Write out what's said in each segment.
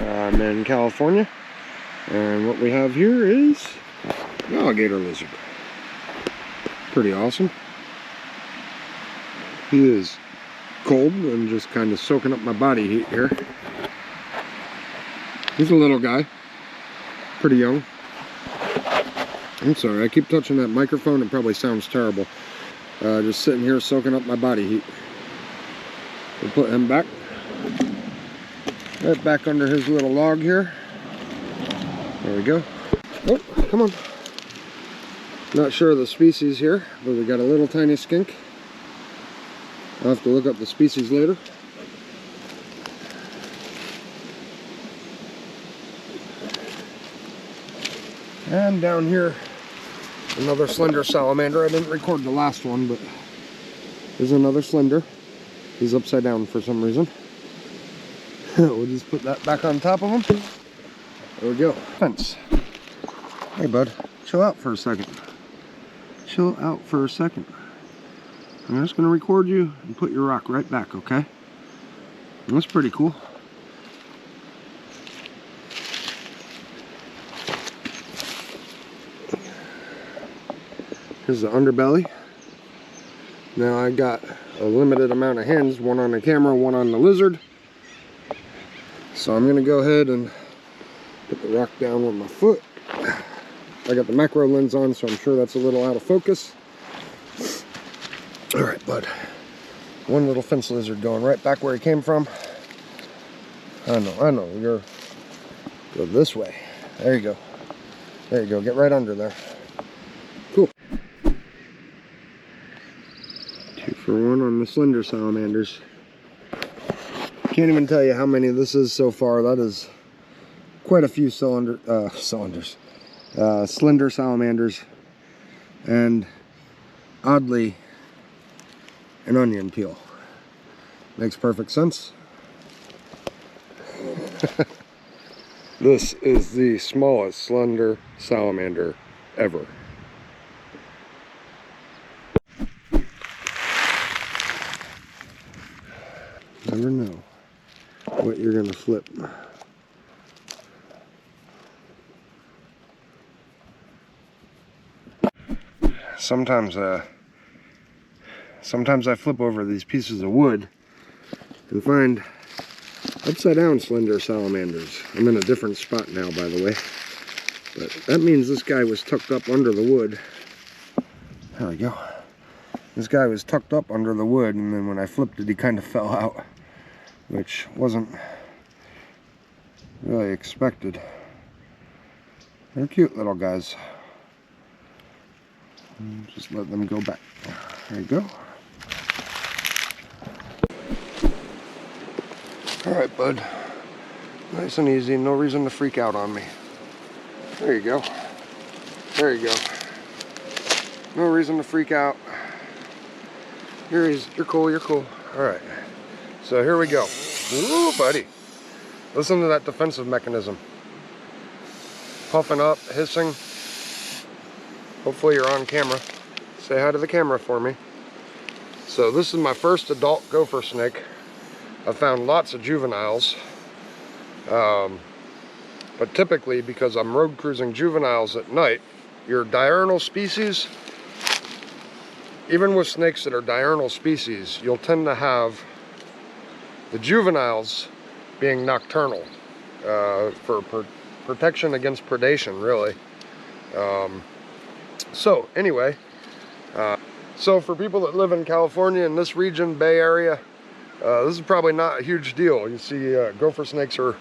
I'm in California, and what we have here is an alligator lizard. Pretty awesome. He is cold and just kind of soaking up my body heat here. He's a little guy, pretty young. I'm sorry, I keep touching that microphone. It probably sounds terrible. Just sitting here soaking up my body heat. We'll put him back. Right back under his little log here. There we go. Oh, come on. Not sure of the species here, but we got a little tiny skink. I'll have to look up the species later. And down here, another slender salamander. I didn't record the last one, but there's another slender. He's upside down for some reason. We'll just put that back on top of him. There we go. Fence. Hey, bud. Chill out for a second. Chill out for a second. I'm just going to record you and put your rock right back, okay? And that's pretty cool. Here's the underbelly. Now I got a limited amount of hands, one on the camera, one on the lizard. So I'm gonna go ahead and put the rock down with my foot. I got the macro lens on, so I'm sure that's a little out of focus. All right, bud. One little fence lizard going right back where he came from. I know, you're go this way. There you go. There you go, get right under there. Cool. 2 for 1 on the slender salamanders. Can't even tell you how many this is so far. That is quite a few slender salamanders, and oddly an onion peel. Makes perfect sense. This is the smallest slender salamander ever. Never know what you're gonna flip. Sometimes I flip over these pieces of wood and find upside down slender salamanders. I'm in a different spot now, by the way, but that means this guy was tucked up under the wood. There we go. This guy was tucked up under the wood, and then when I flipped it, he kind of fell out, which wasn't really expected. They're cute little guys. Just let them go back. There you go. Alright, bud. Nice and easy. No reason to freak out on me. There you go. There you go. No reason to freak out. You're cool, you're cool. Alright. So here we go. Ooh, buddy. Listen to that defensive mechanism. Puffing up, hissing. Hopefully you're on camera. Say hi to the camera for me. So this is my first adult gopher snake. I've found lots of juveniles. But typically, because I'm road cruising juveniles at night, your diurnal species, even with snakes that are diurnal species, you'll tend to have the juveniles being nocturnal for protection against predation, really. So anyway, so for people that live in California in this region, Bay Area, this is probably not a huge deal. You see, gopher snakes are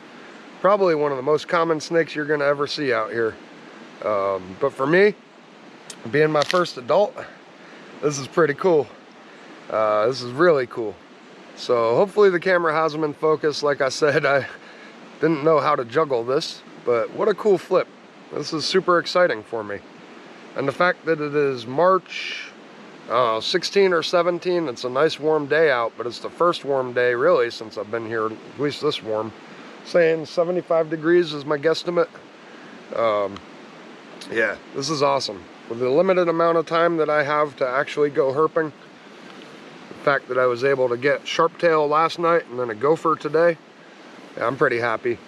probably one of the most common snakes you're going to ever see out here. But for me, being my first adult, this is pretty cool. This is really cool. So hopefully the camera has them in focus. Like I said, I didn't know how to juggle this, but what a cool flip. This is super exciting for me. And the fact that it is March 16 or 17, it's a nice warm day out, but it's the first warm day really since I've been here, at least this warm. Saying 75 degrees is my guesstimate. Yeah, this is awesome. With the limited amount of time that I have to actually go herping, the fact that I was able to get sharptail last night and then a gopher today, yeah, I'm pretty happy.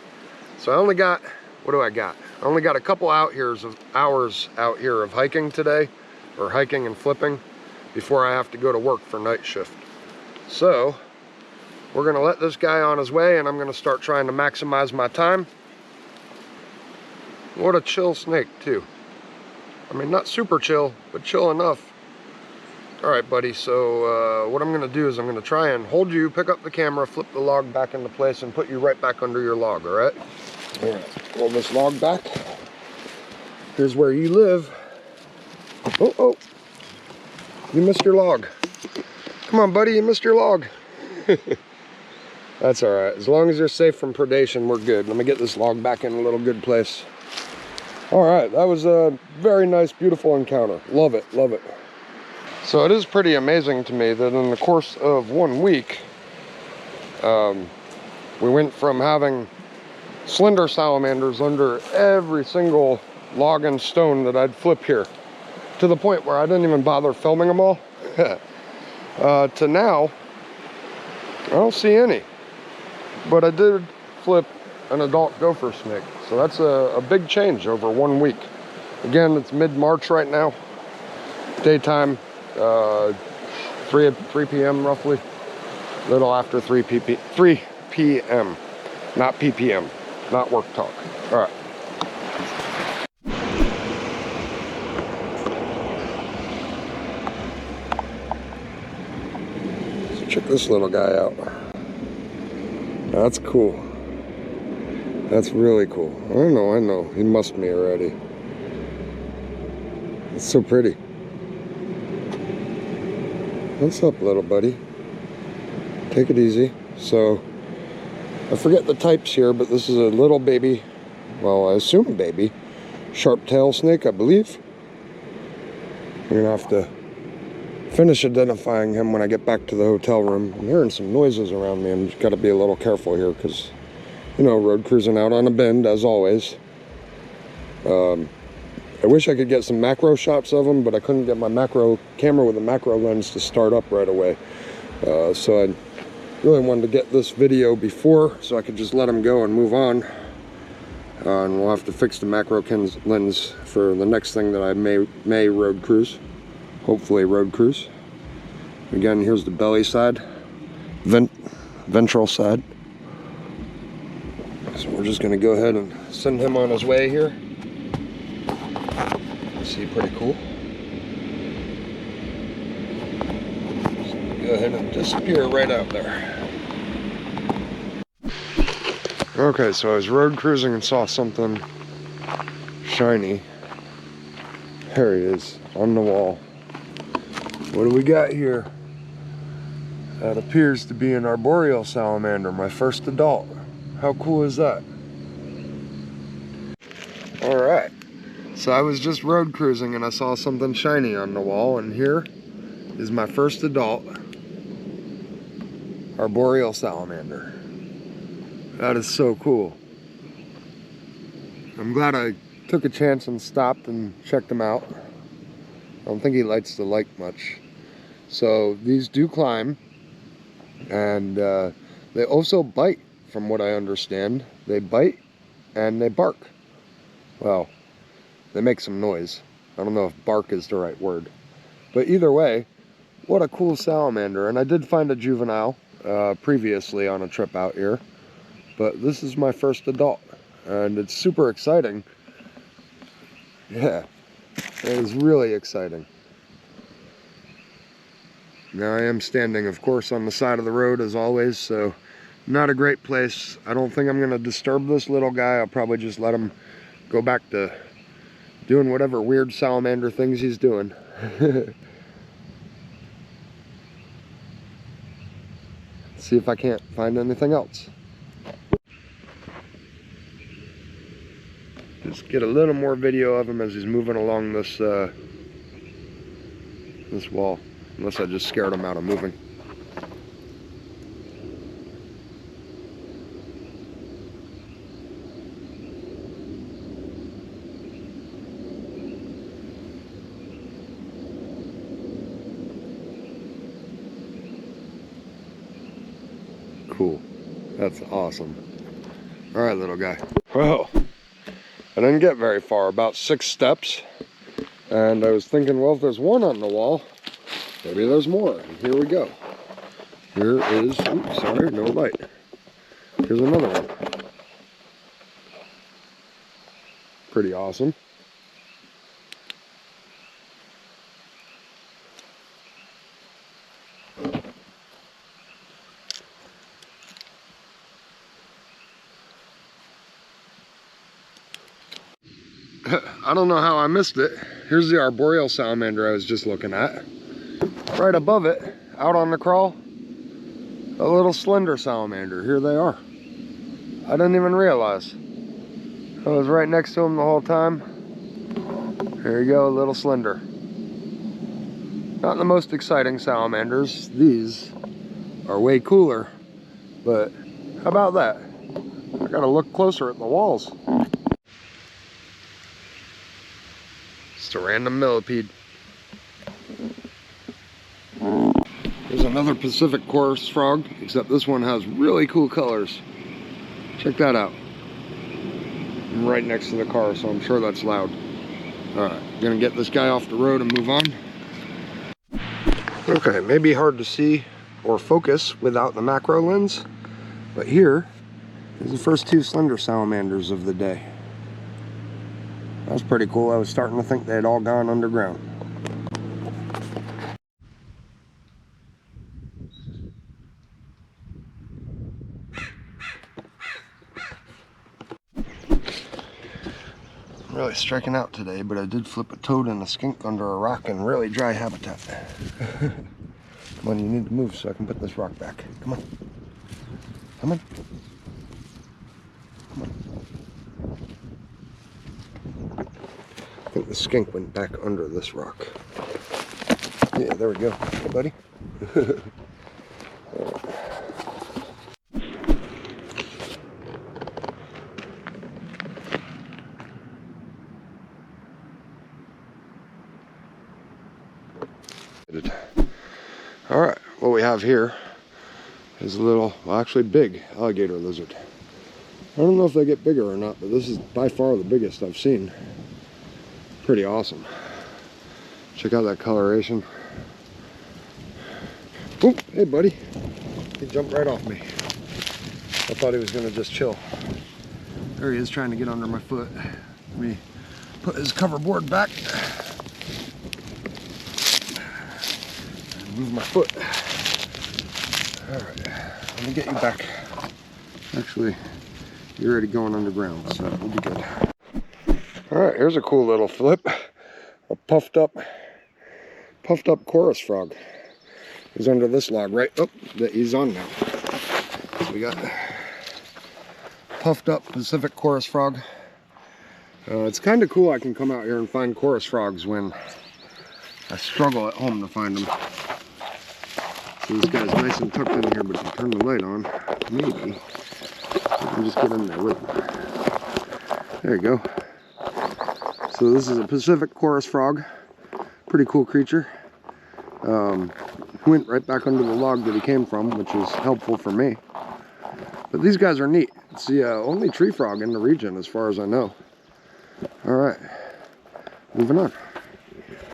So I only got, what do I got? I only got a couple hours out here of hiking today, or hiking and flipping, before I have to go to work for night shift. So we're gonna let this guy on his way, and I'm gonna start trying to maximize my time. What a chill snake too. I mean, not super chill, but chill enough. All right, buddy, so what I'm gonna do is I'm gonna try and hold you, pick up the camera, flip the log back into place, and put you right back under your log, all right? All right, pull this log back. Here's where you live. Oh, you missed your log. Come on, buddy, you missed your log. That's all right. As long as you're safe from predation, we're good. Let me get this log back in a little good place. All right, that was a very nice, beautiful encounter. Love it, love it. So it is pretty amazing to me that in the course of 1 week, we went from having slender salamanders under every single log and stone that I'd flip here, to the point where I didn't even bother filming them all, to now, I don't see any. But I did flip an adult gopher snake, so that's a big change over 1 week. Again, it's mid-March right now, daytime, 3 p.m. roughly, a little after 3 p.m., not ppm, not work talk. All right. So check this little guy out. That's cool. That's really cool. I know. He mussed me already. It's so pretty. What's up, little buddy? Take it easy. So, I forget the types here, but this is a little baby, well, I assume baby, sharptail snake, I believe. I'm gonna have to finish identifying him when I get back to the hotel room. I'm hearing some noises around me. I've got to be a little careful here because, you know, road cruising out on a bend, as always. I wish I could get some macro shots of them, but I couldn't get my macro camera with a macro lens to start up right away. So I really wanted to get this video before so I could just let them go and move on. And we'll have to fix the macro lens for the next thing that I may road cruise. Hopefully road cruise. Again, here's the belly side, ventral side. So we're just gonna go ahead and send him on his way here. See, pretty cool. So go ahead and disappear right out there. Okay, so I was road cruising and saw something shiny. There he is, on the wall. What do we got here? That appears to be an arboreal salamander, my first adult. How cool is that? All right, so I was just road cruising and I saw something shiny on the wall, and here is my first adult arboreal salamander. That is so cool. I'm glad I took a chance and stopped and checked him out. I don't think he likes the light much. So these do climb, and they also bite, from what I understand. They bite and they bark. Well, they make some noise. I don't know if bark is the right word. But either way, what a cool salamander. And I did find a juvenile previously on a trip out here. But this is my first adult, and it's super exciting. Yeah, it is really exciting. Now I am standing, of course, on the side of the road as always, so not a great place. I don't think I'm going to disturb this little guy. I'll probably just let him go back to doing whatever weird salamander things he's doing. See if I can't find anything else. Just get a little more video of him as he's moving along this this wall. Unless I just scared him out of moving. Cool. That's awesome. All right, little guy. Well, I didn't get very far, about 6 steps. And I was thinking, well, if there's one on the wall, maybe there's more. And here we go. Here is, oops, sorry, no light. Here's another one. Pretty awesome. I don't know how I missed it. Here's the Arboreal salamander I was just looking at. Right above it, out on the crawl, a little slender salamander. Here they are. I didn't even realize. I was right next to them the whole time. There you go, a little slender. Not the most exciting salamanders. These are way cooler, but how about that? I gotta look closer at the walls. Just a random millipede. There's another Pacific chorus frog, except this one has really cool colors. Check that out. I'm right next to the car, so I'm sure that's loud. Alright, gonna get this guy off the road and move on. Okay, maybe hard to see or focus without the macro lens, but here is the first 2 slender salamanders of the day. That's pretty cool. I was starting to think they had all gone underground. I'm really striking out today, but I did flip a toad and a skink under a rock in really dry habitat. Come on, you need to move so I can put this rock back. Come on. Come on. Come on. I think the skink went back under this rock. Yeah, there we go. Hey, buddy. All right, what we have here is a little, well, actually big alligator lizard. I don't know if they get bigger or not, but this is by far the biggest I've seen. Pretty awesome. Check out that coloration. Oop, hey buddy. He jumped right off me. I thought he was gonna just chill. There he is trying to get under my foot. Let me put his cover board back. And move my foot. All right, let me get you back. Actually, you're already going underground, so we'll be good. All right, here's a cool little flip. A puffed up chorus frog. He's under this log, right? Oh, he's on now. So we got puffed up Pacific chorus frog. It's kind of cool I can come out here and find chorus frogs when I struggle at home to find them. So this guy's nice and tucked in here, but if you turn the light on, maybe I can just get in there with him. There you go. So this is a Pacific chorus frog. Pretty cool creature. Went right back under the log that he came from, which is helpful for me. But these guys are neat. It's the only tree frog in the region as far as I know. All right, moving on.